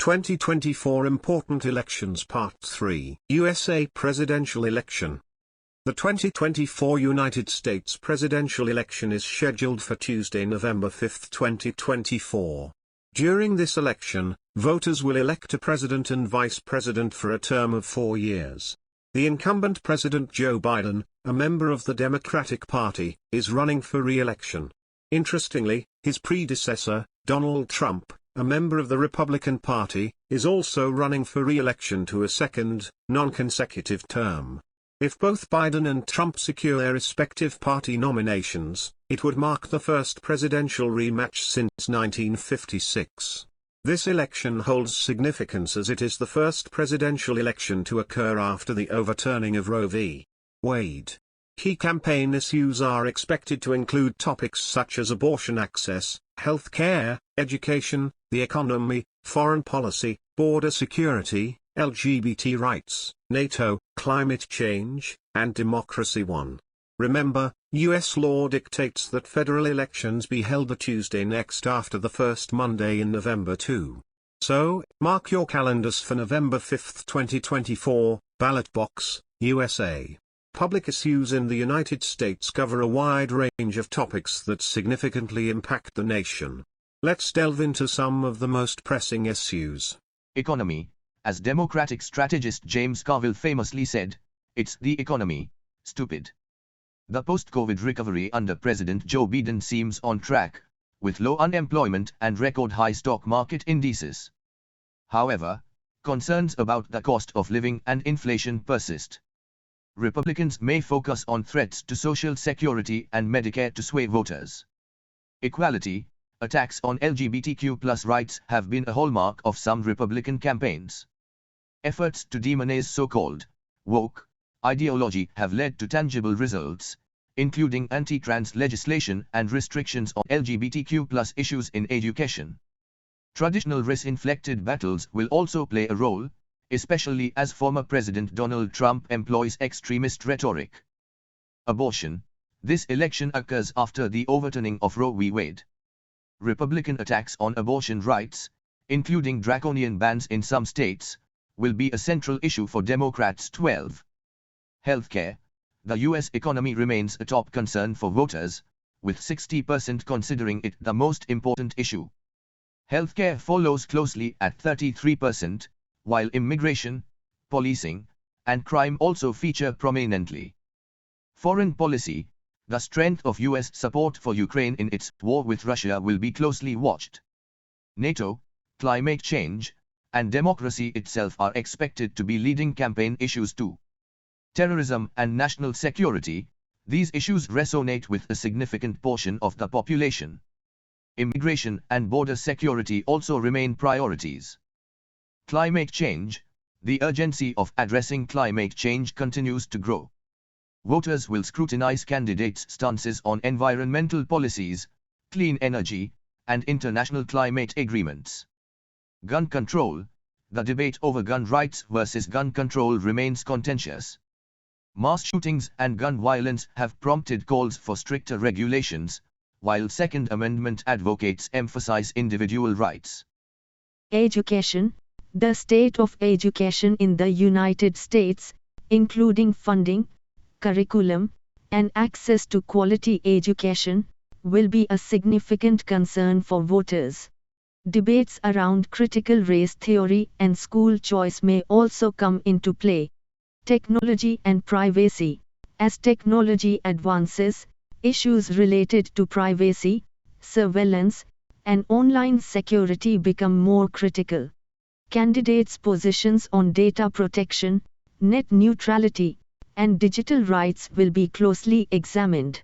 2024 Important Elections Part 3 USA Presidential Election. The 2024 United States presidential election is scheduled for Tuesday, November 5, 2024. During this election, voters will elect a president and vice president for a term of 4 years. The incumbent President Joe Biden, a member of the Democratic Party, is running for re-election. Interestingly, his predecessor, Donald Trump, a member of the Republican Party, is also running for re-election to a second, non-consecutive term. If both Biden and Trump secure their respective party nominations, it would mark the first presidential rematch since 1956. This election holds significance as it is the first presidential election to occur after the overturning of Roe v. Wade. Key campaign issues are expected to include topics such as abortion access, health care, education, the economy, foreign policy, border security, LGBT rights, NATO, climate change, and democracy. Remember, U.S. law dictates that federal elections be held the Tuesday next after the first Monday in November too. So, mark your calendars for November 5, 2024, Ballot Box, USA. Public issues in the United States cover a wide range of topics that significantly impact the nation. Let's delve into some of the most pressing issues. Economy. As Democratic strategist James Carville famously said, "It's the economy, stupid." The post-COVID recovery under President Joe Biden seems on track, with low unemployment and record-high stock market indices. However, concerns about the cost of living and inflation persist. Republicans may focus on threats to Social Security and Medicare to sway voters. Equality. Attacks on LGBTQ+ rights have been a hallmark of some Republican campaigns. Efforts to demonize so-called woke ideology have led to tangible results, including anti-trans legislation and restrictions on LGBTQ+ issues in education. Traditional race-inflected battles will also play a role, especially as former President Donald Trump employs extremist rhetoric. Abortion. This election occurs after the overturning of Roe v. Wade. Republican attacks on abortion rights, including draconian bans in some states, will be a central issue for Democrats. 12. Healthcare. The U.S. economy remains a top concern for voters, with 60% considering it the most important issue. Healthcare follows closely at 33%, while immigration, policing, and crime also feature prominently. Foreign policy. The strength of U.S. support for Ukraine in its war with Russia will be closely watched. NATO, climate change, and democracy itself are expected to be leading campaign issues too. Terrorism and national security. These issues resonate with a significant portion of the population. Immigration and border security also remain priorities. Climate change. The urgency of addressing climate change continues to grow. Voters will scrutinize candidates' stances on environmental policies, clean energy, and international climate agreements. Gun control. The debate over gun rights versus gun control remains contentious. Mass shootings and gun violence have prompted calls for stricter regulations, while Second Amendment advocates emphasize individual rights. Education. The state of education in the United States, including funding, curriculum, and access to quality education, will be a significant concern for voters. Debates around critical race theory and school choice may also come into play. Technology and privacy. As technology advances, issues related to privacy, surveillance, and online security become more critical. Candidates' positions on data protection, net neutrality, and digital rights will be closely examined.